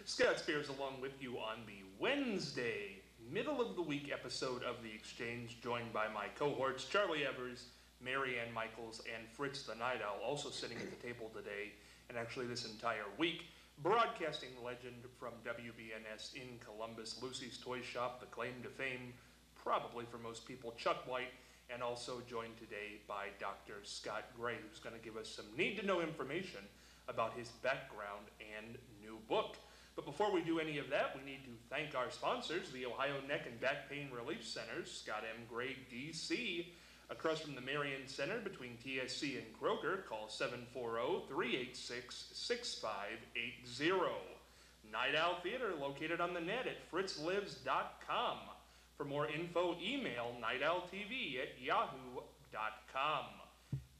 Scott Spears along with you on the Wednesday, middle of the week episode of The Exchange, joined by my cohorts Charlie Evers, Mary Ann Michaels, and Fritz the Night Owl, also sitting at the table today, and actually this entire week. Broadcasting legend from WBNS in Columbus, Lucy's Toy Shop, the claim to fame, probably for most people, Chuck White, and also joined today by Dr. Scott Gray, who's going to give us some need-to-know information about his background and new book. But before we do any of that, we need to thank our sponsors, the Ohio Neck and Back Pain Relief Centers, Scott M. Gray, D.C., across from the Marion Center between TSC and Kroger. Call 740-386-6580. Night Owl Theater, located on the net at fritzlives.com. For more info, email nightowltv@yahoo.com.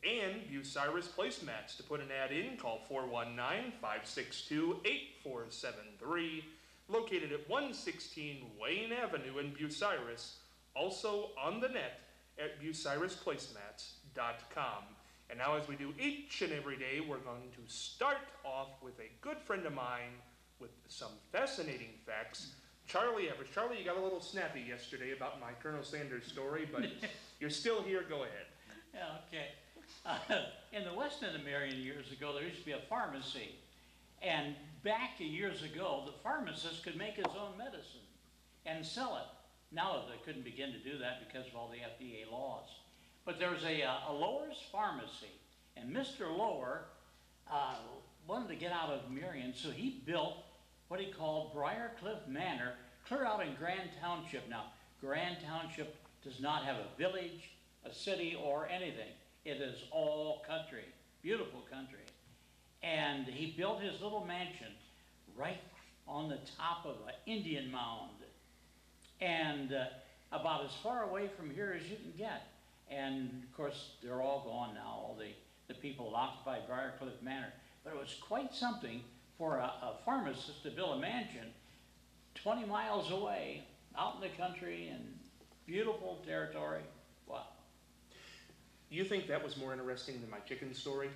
And Bucyrus Placemats. To put an ad in, call 419-562-8473, located at 116 Wayne Avenue in Bucyrus, also on the net at bucyrusplacemats.com. And now, as we do each and every day, we're going to start off with a good friend of mine with some fascinating facts. Charlie Evers. Charlie, you got a little snappy yesterday about my Colonel Sanders story, but you're still here. Go ahead. Yeah, okay. In the West End of Marion years ago, there used to be a pharmacy. And back years ago, the pharmacist could make his own medicine and sell it. Now they couldn't begin to do that because of all the FDA laws. But there was a Lower's pharmacy, and Mr. Lower wanted to get out of Marion, so he built what he called Briarcliff Manor, clear out in Grand Township. Now, Grand Township does not have a village, a city, or anything. It is all country, beautiful country. And he built his little mansion right on the top of an Indian mound, and about as far away from here as you can get. And of course, they're all gone now, all the people that occupied Briarcliff Manor. But it was quite something for a pharmacist to build a mansion 20 miles away, out in the country, and beautiful territory. Wow. You think that was more interesting than my chicken story?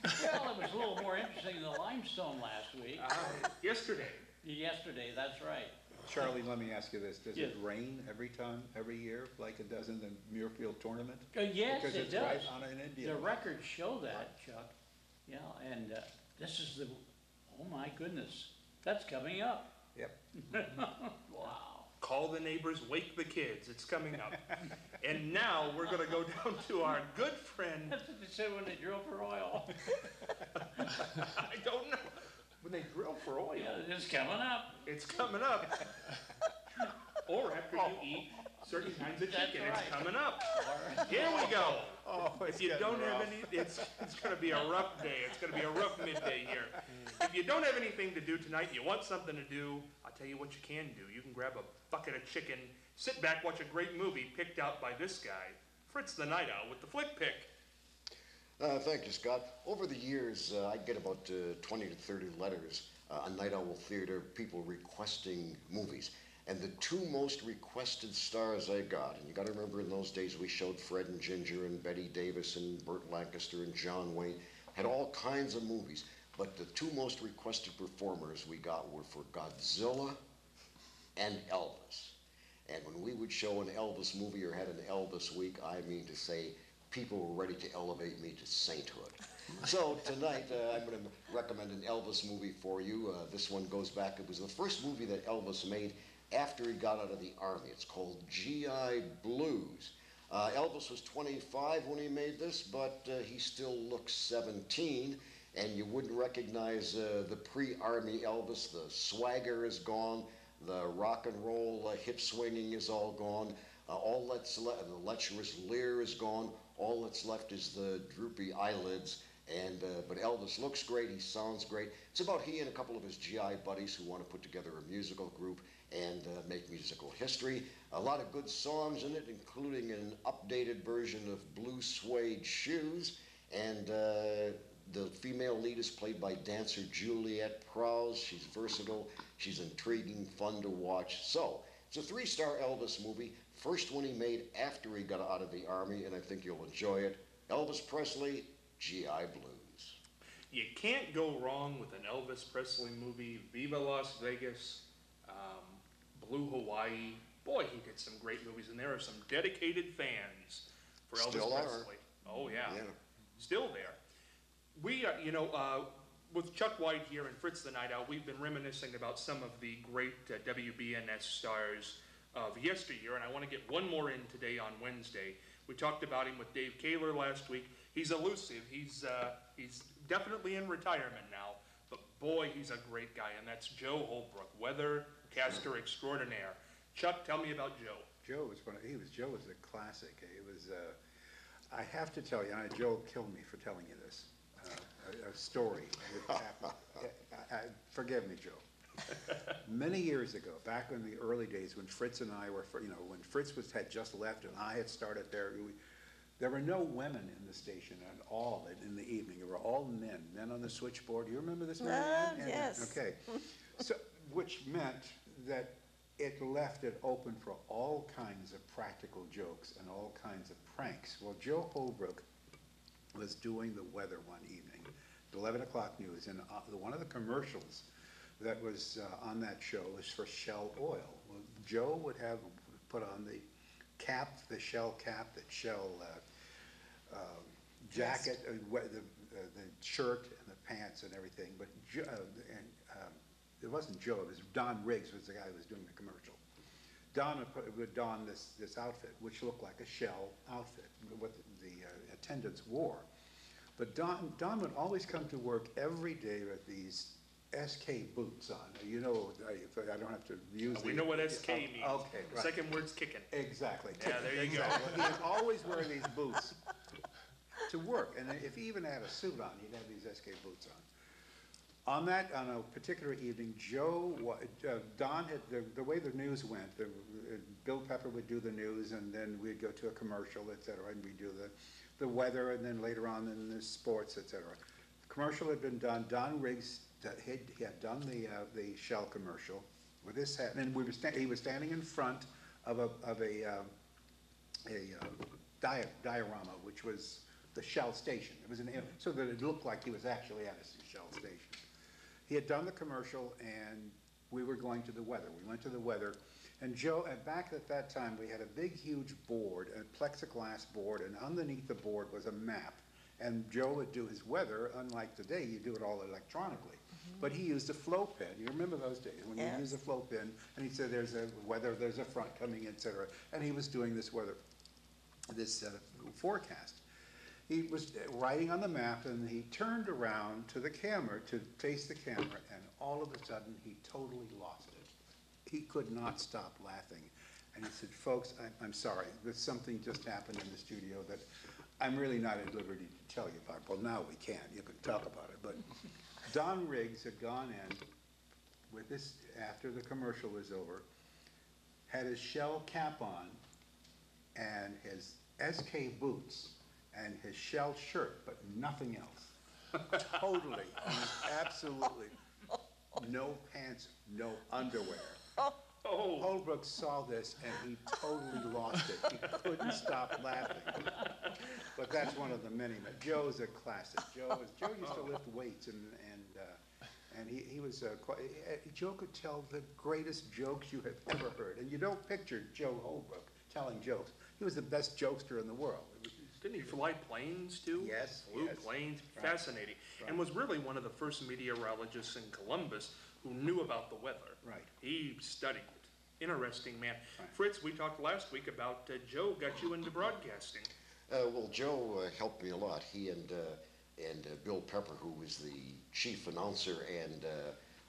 Well, it was a little more interesting than the limestone last week. Yesterday. Yesterday, that's right. Charlie, let me ask you this. Does Yes. it rain every year, like it does in the Muirfield tournament? Yes, because it it's does. Right on an Indian The line. records show that, Chuck. Yeah, and this is the, oh my goodness, that's coming up. Yep. Wow. Call the neighbors, wake the kids. It's coming up. And now we're going to go down to our good friend. That's what they said when they drill for oil. I don't know. When they drill for oil. Yeah, it's coming up. It's coming up. Or after you eat certain kinds of That's chicken, right. it's coming up. Here we go. Oh, If you don't have any, it's going to be a rough day. It's going to be a rough midday here. If you don't have anything to do tonight, you want something to do, I'll tell you what you can do. You can grab a bucket of chicken, sit back, watch a great movie picked out by this guy, Fritz the Night Owl, with the Flick Pick. Thank you, Scott. Over the years, I get about 20 to 30 letters on Night Owl Theater, people requesting movies. And the two most requested stars I got, and you got to remember in those days we showed Fred and Ginger and Betty Davis and Burt Lancaster and John Wayne, had all kinds of movies. But the two most requested performers we got were for Godzilla and Elvis. And when we would show an Elvis movie or had an Elvis week, I mean to say, people were ready to elevate me to sainthood. So tonight, I'm going to recommend an Elvis movie for you. This one goes back, it was the first movie that Elvis made after he got out of the Army. It's called G.I. Blues. Elvis was 25 when he made this, but he still looks 17, and you wouldn't recognize the pre-Army Elvis. The swagger is gone. The rock and roll hip swinging is all gone. All that's left, the lecherous leer is gone. All that's left is the droopy eyelids. And but Elvis looks great. He sounds great. It's about he and a couple of his GI buddies who want to put together a musical group and make musical history. A lot of good songs in it, including an updated version of Blue Suede Shoes. And the female lead is played by dancer Juliette Prowse. She's versatile. She's intriguing, fun to watch. So, it's a 3-star Elvis movie. First one he made after he got out of the Army, and I think you'll enjoy it. Elvis Presley, G.I. Blues. You can't go wrong with an Elvis Presley movie. Viva Las Vegas, Blue Hawaii. Boy, he did some great movies, and there are some dedicated fans for Elvis Still are. Presley. Oh, yeah. Yeah. Still there. We, with Chuck White here and Fritz the Night Owl, we've been reminiscing about some of the great WBNS stars of yesteryear, and I want to get one more in today on Wednesday. We talked about him with Dave Kaler last week. He's elusive. He's definitely in retirement now, but boy, he's a great guy, and that's Joe Holbrook, weathercaster extraordinaire. Chuck, tell me about Joe. Joe was a classic. It was, I have to tell you, and Joe killed me for telling you this, a story that happened. Forgive me, Joe. Many years ago, back in the early days when Fritz and I were, when Fritz had just left and I had started there were no women in the station at all in the evening. There were all men on the switchboard. Do you remember this, Mary Ann? Yes. Okay. So, which meant that it left it open for all kinds of practical jokes and all kinds of pranks. Well, Joe Holbrook was doing the weather one evening, the 11 o'clock news, and one of the commercials that was on that show was for Shell Oil. Well, Joe would have put on the cap, the Shell cap, the Shell jacket, the shirt and the pants and everything, but it wasn't Joe, it was Don Riggs was the guy who was doing the commercial. Don would don this outfit, which looked like a Shell outfit, what the attendants wore. But Don would always come to work every day with these SK boots on. You know, I don't have to use We know what SK means. Okay, The right. second word's kicking. Exactly. Yeah, there you go. Exactly. He'd always wear these boots to work. And if he even had a suit on, he'd have these SK boots on. On a particular evening, Don had, the way the news went, Bill Pepper would do the news, and then we'd go to a commercial, et cetera, and we'd do the weather, and then later on in the sports, et cetera. The commercial had been done. Don Riggs, he had done the Shell commercial with his hat, and he was standing in front of a diorama, which was the Shell station. It was so that it looked like he was actually at a Shell station. He had done the commercial, and we were going to the weather. We went to the weather, and Joe, back at that time, we had a big, huge board, a plexiglass board, and underneath the board was a map. And Joe would do his weather, unlike today, you do it all electronically. But he used a flow pen. You remember those days when you used a flow pen, and he said, there's a weather, there's a front coming, et cetera. And he was doing this weather, this forecast. He was writing on the map, and he turned around to the camera, to face the camera, and all of a sudden, he totally lost it. He could not stop laughing. And he said, folks, I'm sorry, but something just happened in the studio that I'm really not at liberty to tell you about. Well, now we can. You can talk about it. But Don Riggs had gone in with this, after the commercial was over, had his Shell cap on and his SK boots and his Shell shirt, but nothing else. Totally, absolutely, no pants, no underwear. Oh. Holbrook saw this and he totally lost it. He couldn't stop laughing. But that's one of the many. Joe's a classic. Joe used to lift weights, and he was Joe could tell the greatest jokes you have ever heard. And you don't picture Joe Holbrook telling jokes. He was the best jokester in the world. Didn't he fly planes too? Yes, Flew yes. planes. Right. Fascinating. Right. And was really one of the first meteorologists in Columbus who knew about the weather. Right. He studied it. Interesting man. Right. Fritz, we talked last week about Joe got you into broadcasting. Well, Joe helped me a lot. He and Bill Pepper, who was the chief announcer and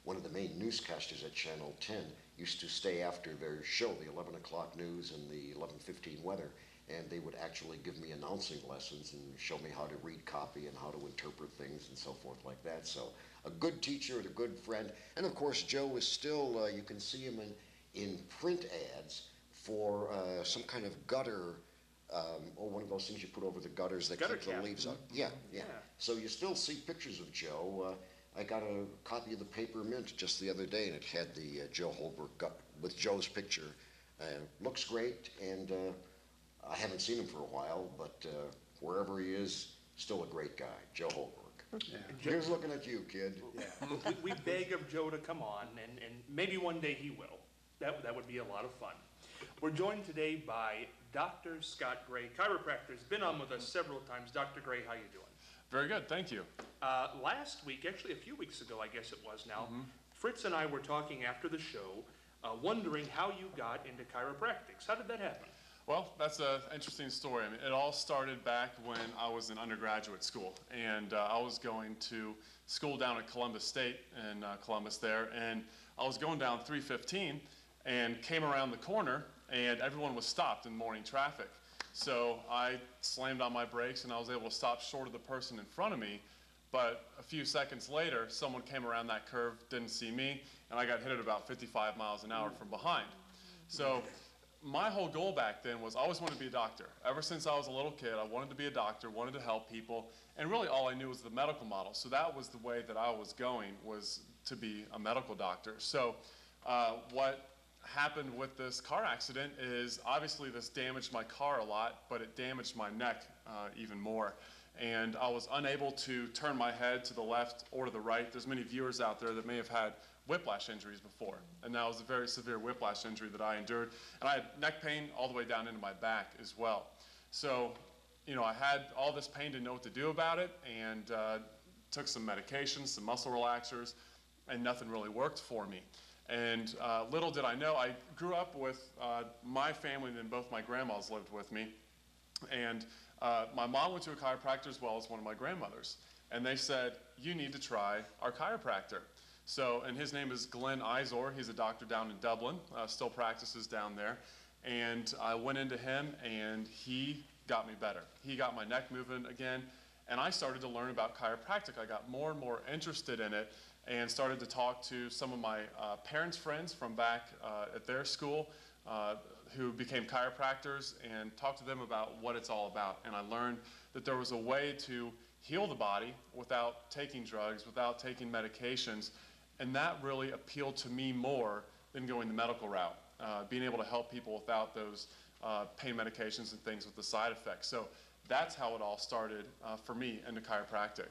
one of the main newscasters at Channel 10, used to stay after their show, the 11 o'clock news and the 11:15 weather, and they would actually give me announcing lessons and show me how to read copy and how to interpret things and so forth like that. So a good teacher and a good friend. And of course, Joe is still, you can see him in print ads for some kind of gutter, or one of those things you put over the gutters that Gutter keep the cap. leaves out. Yeah, yeah. Yeah. So you still see pictures of Joe. I got a copy of the paper mint just the other day, and it had the Joe Holbrook with Joe's picture. Looks great, and I haven't seen him for a while, but wherever he is, still a great guy, Joe Holbrook. Yeah. Here's looking at you, kid. Yeah. We beg of Joe to come on, and maybe one day he will. That would be a lot of fun. We're joined today by Dr. Scott Gray, chiropractor. He's been on with us several times. Dr. Gray, how you doing? Very good, thank you. Last week, actually a few weeks ago, I guess it was now, Fritz and I were talking after the show, wondering how you got into chiropractics. How did that happen? Well, that's an interesting story. I mean, it all started back when I was in undergraduate school, and I was going to school down at Columbus State in Columbus there, and I was going down 315 and came around the corner, and everyone was stopped in morning traffic. So I slammed on my brakes, and I was able to stop short of the person in front of me. But a few seconds later, someone came around that curve, didn't see me, and I got hit at about 55 miles an hour from behind. So my whole goal back then was I always wanted to be a doctor. Ever since I was a little kid, I wanted to be a doctor, wanted to help people, and really all I knew was the medical model. So that was the way that I was going, was to be a medical doctor. So what happened with this car accident is obviously this damaged my car a lot, but it damaged my neck even more. And I was unable to turn my head to the left or to the right. There's many viewers out there that may have had whiplash injuries before, and that was a very severe whiplash injury that I endured. And I had neck pain all the way down into my back as well. So, you know, I had all this pain, didn't know what to do about it, and took some medications, some muscle relaxers, and nothing really worked for me. And little did I know, I grew up with my family, and then both my grandmas lived with me. And my mom went to a chiropractor as well as one of my grandmothers. And they said, you need to try our chiropractor. So, and his name is Glenn Izor. He's a doctor down in Dublin, still practices down there. And I went into him, and he got me better. He got my neck moving again, and I started to learn about chiropractic. I got more and more interested in it, and started to talk to some of my parents' friends from back at their school who became chiropractors, and talked to them about what it's all about. And I learned that there was a way to heal the body without taking drugs, without taking medications, and that really appealed to me more than going the medical route, being able to help people without those pain medications and things with the side effects. So that's how it all started for me into chiropractic.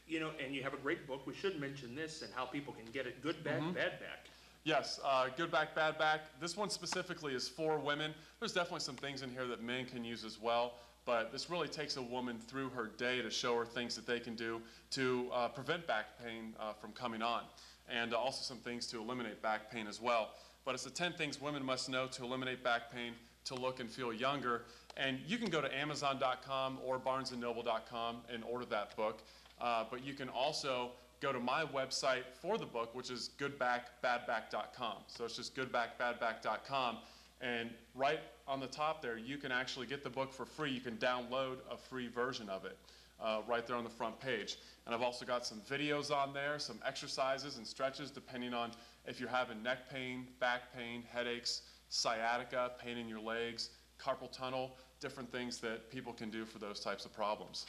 You know, and you have a great book. We should mention this and how people can get it. Good Back, Bad Back. Yes, Good Back, Bad Back. This one specifically is for women. There's definitely some things in here that men can use as well, but this really takes a woman through her day to show her things that they can do to prevent back pain from coming on, and also some things to eliminate back pain as well. But it's the 10 things women must know to eliminate back pain, to look and feel younger. And you can go to Amazon.com or BarnesandNoble.com and order that book. But you can also go to my website for the book, which is goodbackbadback.com. So it's just goodbackbadback.com. And right on the top there, you can actually get the book for free. You can download a free version of it right there on the front page. And I've also got some videos on there, some exercises and stretches depending on if you're having neck pain, back pain, headaches, sciatica, pain in your legs, carpal tunnel, different things that people can do for those types of problems.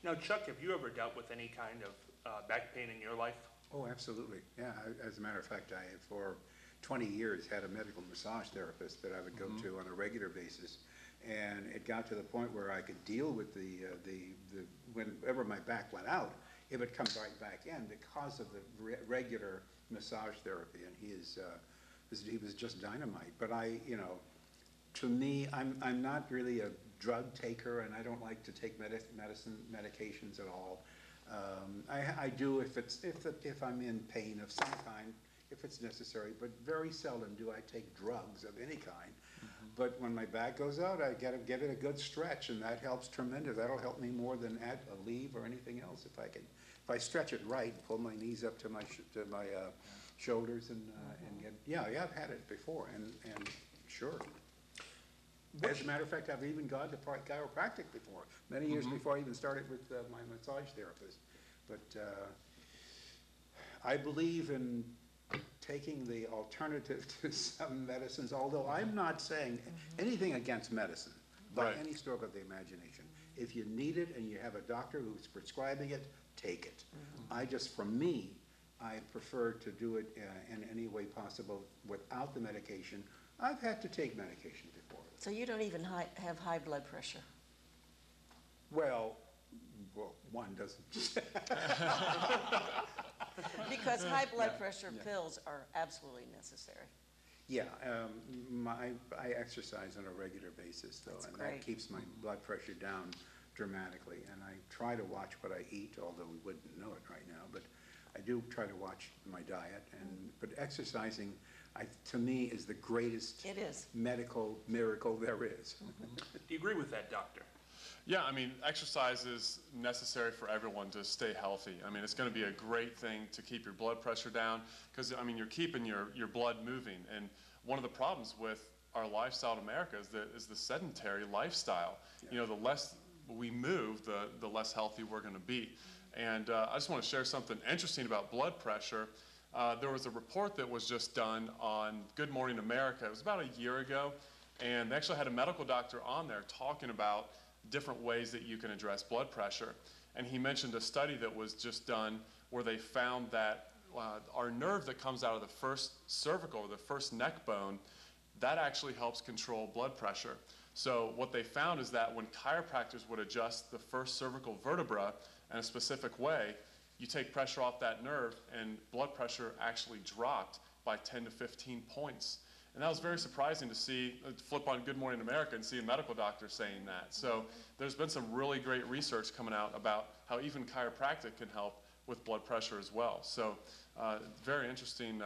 Now, Chuck, have you ever dealt with any kind of back pain in your life? Oh, absolutely. Yeah, as a matter of fact, I, for 20 years, had a medical massage therapist that I would go to on a regular basis. And it got to the point where I could deal with whenever my back went out, it would come right back in because of the regular massage therapy. And he was just dynamite. But to me, I'm not really a drug taker, and I don't like to take medications at all. I do if I'm in pain of some kind, if it's necessary, but very seldom do I take drugs of any kind. But when my back goes out, I gotta give it a good stretch, and that helps tremendous. That'll help me more than a leave or anything else if I stretch it right, pull my knees up to my shoulders and get. Yeah, I've had it before, and sure. As a matter of fact, I've even gone to chiropractic before, many years before I even started with my massage therapist. But I believe in taking the alternative to some medicines, although I'm not saying anything against medicine by Right. any stroke of the imagination. If you need it and you have a doctor who's prescribing it, take it. For me, I prefer to do it in any way possible without the medication. I've had to take medication before. So you don't even have high blood pressure? Well, one doesn't. Because high blood pressure pills are absolutely necessary. Yeah, I exercise on a regular basis, though, That's and great. that keeps my blood pressure down dramatically. And I try to watch what I eat, although we wouldn't know it right now, but I do try to watch my diet. But exercising, to me, is the greatest It is. medical miracle there is. Do you agree with that, doctor? Yeah, I mean, exercise is necessary for everyone to stay healthy. I mean, it's going to be a great thing to keep your blood pressure down because, I mean, you're keeping your blood moving. And one of the problems with our lifestyle in America is the sedentary lifestyle. Yeah. You know, the less we move, the less healthy we're going to be. And I just want to share something interesting about blood pressure. There was a report that was just done on Good Morning America. It was about a year ago. And they actually had a medical doctor on there talking about different ways that you can address blood pressure. And he mentioned a study that was just done where they found that our nerve that comes out of the first cervical or the first neck bone, that actually helps control blood pressure. So what they found is that when chiropractors would adjust the first cervical vertebra in a specific way, you take pressure off that nerve and blood pressure actually dropped by 10 to 15 points. And that was very surprising to see, flip on Good Morning America and see a medical doctor saying that. So there's been some really great research coming out about how even chiropractic can help with blood pressure as well. So very interesting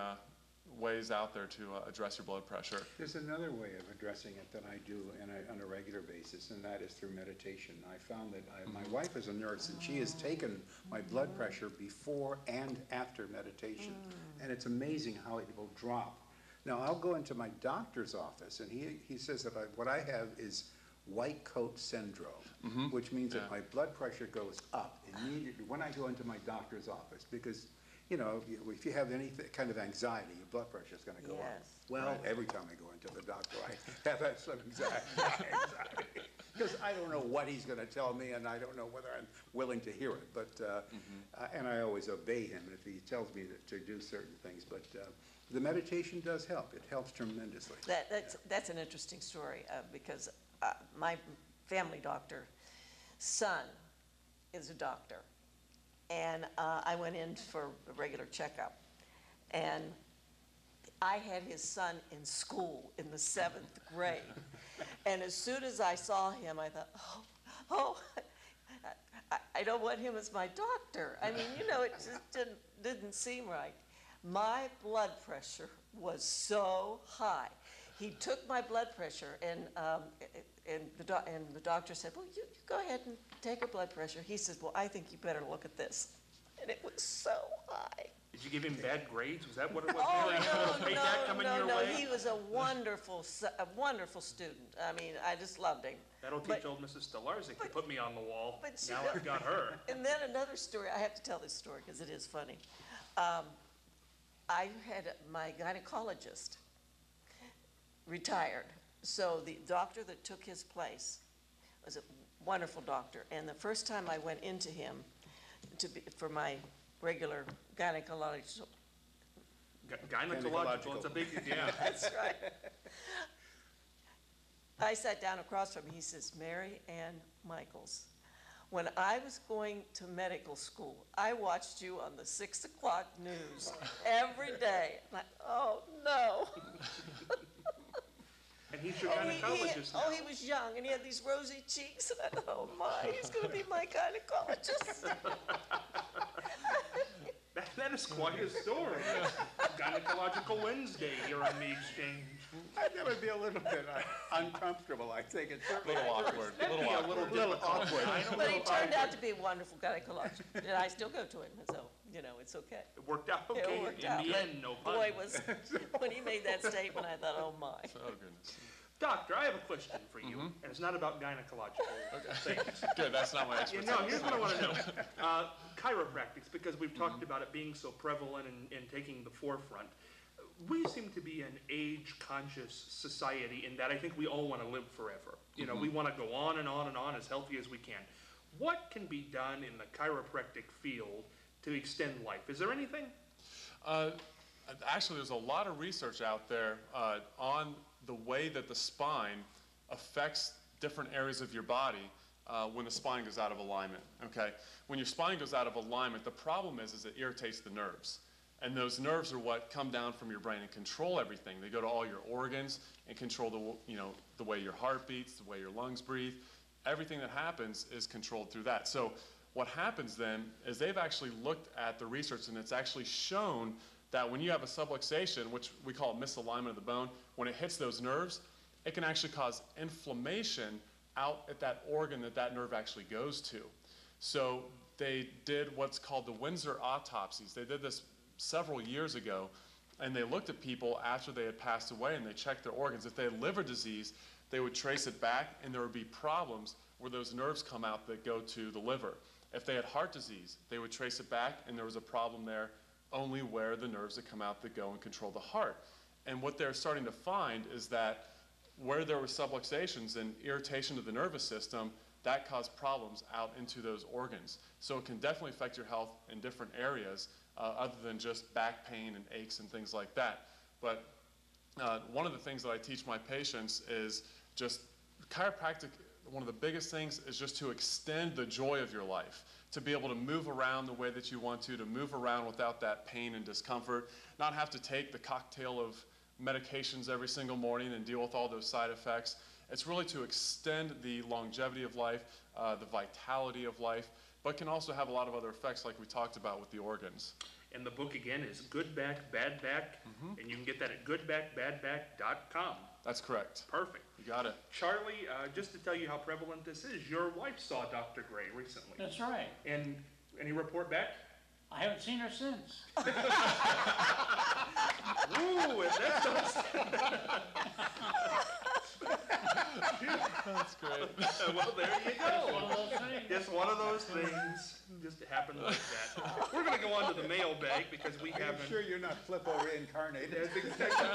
ways out there to address your blood pressure. There's another way of addressing it that I do on a regular basis, and that is through meditation. I found that my wife is a nurse, and she has taken my blood pressure before and after meditation, and it's amazing how it will drop. Now, I'll go into my doctor's office, and he says that what I have is white coat syndrome, which means that my blood pressure goes up immediately when I go into my doctor's office because, you know, if you have any kind of anxiety, your blood pressure is going to go up. Yes. Well, every time I go into the doctor, I have some anxiety because I don't know what he's going to tell me, and I don't know whether I'm willing to hear it. But and I always obey him if he tells me to do certain things. But the meditation does help. It helps tremendously. That's an interesting story because my family doctor son is a doctor. And I went in for a regular checkup. And I had his son in school in the 7th grade. And as soon as I saw him, I thought, I don't want him as my doctor. I mean, you know, it just didn't seem right. My blood pressure was so high. He took my blood pressure, and the doctor said, well, you go ahead and take her blood pressure. He says, well, I think you better look at this. And it was so high. Did you give him bad grades? Was that what it was? Oh, No. He was a wonderful student. I mean, I just loved him. That'll teach old Mrs. Stolarczyk to put me on the wall. But Now I've got her. And then another story, I have to tell this story because it is funny. I had my gynecologist retired. So the doctor that took his place was a wonderful doctor. And the first time I went into him for my regular gynecological. Gynecological. It's a big, yeah. That's right. I sat down across from him. He says, Mary Ann Michaels, when I was going to medical school, I watched you on the 6 o'clock news every day. I'm like, oh, no. And he's your gynecologist now. Oh, he was young, and he had these rosy cheeks, and I thought, oh, my, he's going to be my gynecologist. That is quite a story. Gynecological Wednesday here on The Exchange. That would be a little bit uncomfortable, I think. It's A little awkward. A little awkward. But he turned out to be a wonderful gynecologist, and I still go to him, so, you know, it's okay. It worked out okay It worked in out. the But end, no pun. boy, when he made that statement, I thought, oh, my. Oh, goodness. Doctor, I have a question for you, and it's not about gynecological things. Good, that's not my You expertise. know, here's what I want to know. Chiropractics, because we've talked about it being so prevalent and taking the forefront. we seem to be an age-conscious society in that I think we all want to live forever. You know, we want to go on and on and on as healthy as we can. What can be done in the chiropractic field to extend life? Is there anything? Actually, there's a lot of research out there on the way that the spine affects different areas of your body when the spine goes out of alignment, okay? When your spine goes out of alignment, the problem is it irritates the nerves. And those nerves are what come down from your brain and control everything. They go to all your organs and control the way your heart beats, the way your lungs breathe. Everything that happens is controlled through that. So what happens then is they've actually looked at the research, and it's actually shown that when you have a subluxation, which we call misalignment of the bone, when it hits those nerves, it can actually cause inflammation out at that organ that nerve actually goes to. So they did what's called the Windsor autopsies. They did this several years ago, and they looked at people after they had passed away, and they checked their organs. If they had liver disease, they would trace it back, and there would be problems where those nerves come out that go to the liver. If they had heart disease, they would trace it back, and there was a problem there only where the nerves that come out that go and control the heart. And what they're starting to find is that where there were subluxations and irritation of the nervous system, that caused problems out into those organs. So it can definitely affect your health in different areas other than just back pain and aches and things like that. But one of the things that I teach my patients is just chiropractic. One of the biggest things is just to extend the joy of your life, to be able to move around the way that you want to move around without that pain and discomfort, not have to take the cocktail of medications every single morning and deal with all those side effects. It's really to extend the longevity of life, the vitality of life, but can also have a lot of other effects like we talked about with the organs. And the book again is Good Back, Bad Back, and you can get that at goodbackbadback.com. That's correct. Perfect. You got it. Charlie, just to tell you how prevalent this is, your wife saw Dr. Gray recently. That's right. And any report back? I haven't seen her since. Ooh, and that's That's great. well, there you It's one go. of those things. Just one of those things. Just happened like that. We're going to go on to the mailbag because we Are you haven't. sure you're not Flippo reincarnated? That's exactly.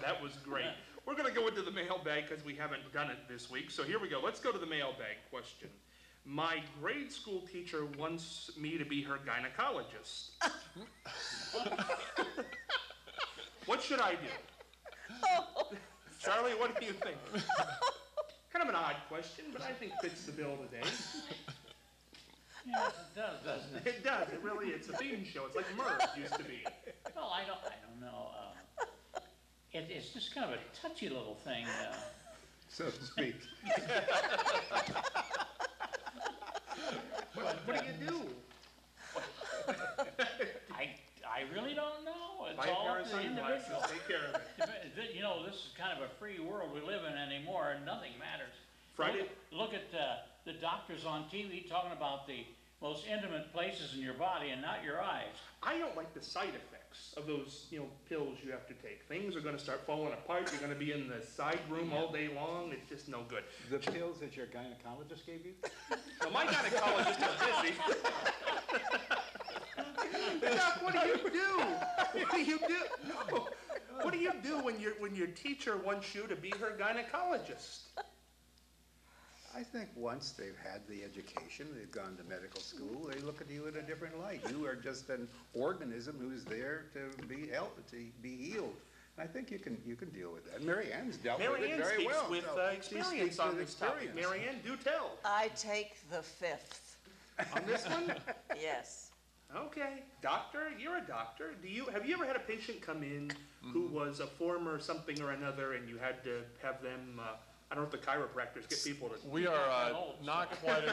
That was great. We're going to go into the mailbag because we haven't done it this week. So here we go. Let's go to the mailbag question. My grade school teacher wants me to be her gynecologist. What should I do? Charlie, what do you think? Kind of an odd question, but I think fits the bill today. Yes, it does, doesn't it? It does. It really is. It's a theme show. It's like Merv used to be. Well, I don't know. It's just kind of a touchy little thing. So to speak. What do you do? I really don't know. It's Buy a all pair up of to the sunglasses. individual. Take care of it. You know, this is kind of a free world we live in anymore, and nothing matters. Friday. Look at the doctors on TV talking about the most intimate places in your body and not your eyes. I don't like the side effects of those, pills you have to take. Things are going to start falling apart. You're going to be in the side room all day long. It's just no good. The pills that your gynecologist gave you? Well, my gynecologist is busy. Doc, what do you do? What do you do? No. What do you do when your teacher wants you to be her gynecologist? I think once they've had the education, they've gone to medical school, they look at you in a different light. You are just an organism who's there to be healed. And I think you can deal with that. Mary Ann's dealt with Mary it Ann very speaks well. with So she experience speaks on with this topic. experience. Mary Ann, do tell. I take the fifth. On this one? Yes. Okay, doctor, you're a doctor. Have you ever had a patient come in who was a former something or another, and you had to have them? I don't know if the chiropractors get people to. We are not quite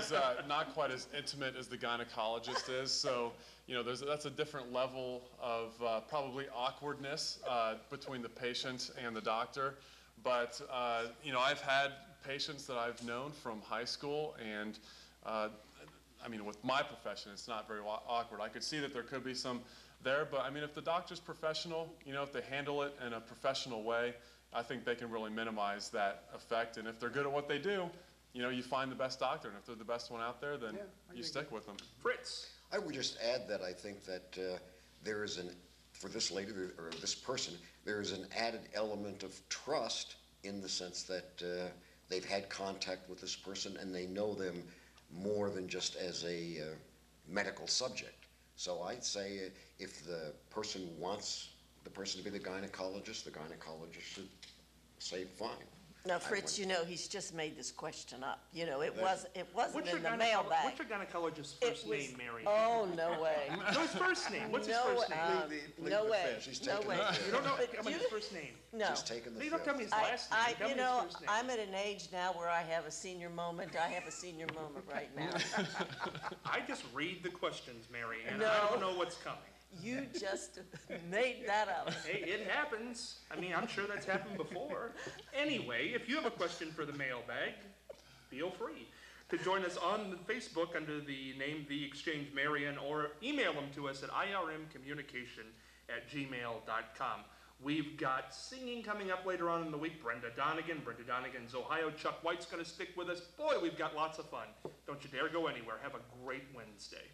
as intimate as the gynecologist is. So that's a different level of probably awkwardness between the patient and the doctor. But I've had patients that I've known from high school, and with my profession, it's not very awkward. I could see that there could be some there, but if the doctor's professional, if they handle it in a professional way, I think they can really minimize that effect. And if they're good at what they do, you find the best doctor. And if they're the best one out there, then you stick with them. Fritz. I would just add that I think that there is a for this lady or this person, there's an added element of trust in the sense that they've had contact with this person and they know them more than just as a medical subject. So I'd say if the person wants the person to be the gynecologist should say fine. Now, Fritz, you know, he's just made this question up. You know, it wasn't What's in your the mailbag. What's your gynecologist's first name, Mary? Oh, no way. No, his first name. What's his No, first name? no way, She's no taking way. the fifth. You don't know But his first name. No. She's taking the You don't tell me fifth. his last name. Tell You me know, his first name. I'm at an age now where I have a senior moment. I have a senior moment right now. I just read the questions, Mary, and No. I don't know what's coming. You just made that up. Hey, it happens. I mean, I'm sure that's happened before. Anyway, if you have a question for the mailbag, feel free to join us on Facebook under the name The Exchange Marion, or email them to us at irmcommunication@gmail.com. We've got singing coming up later on in the week. Brenda Donegan's Ohio. Chuck White's going to stick with us. Boy, we've got lots of fun. Don't you dare go anywhere. Have a great Wednesday.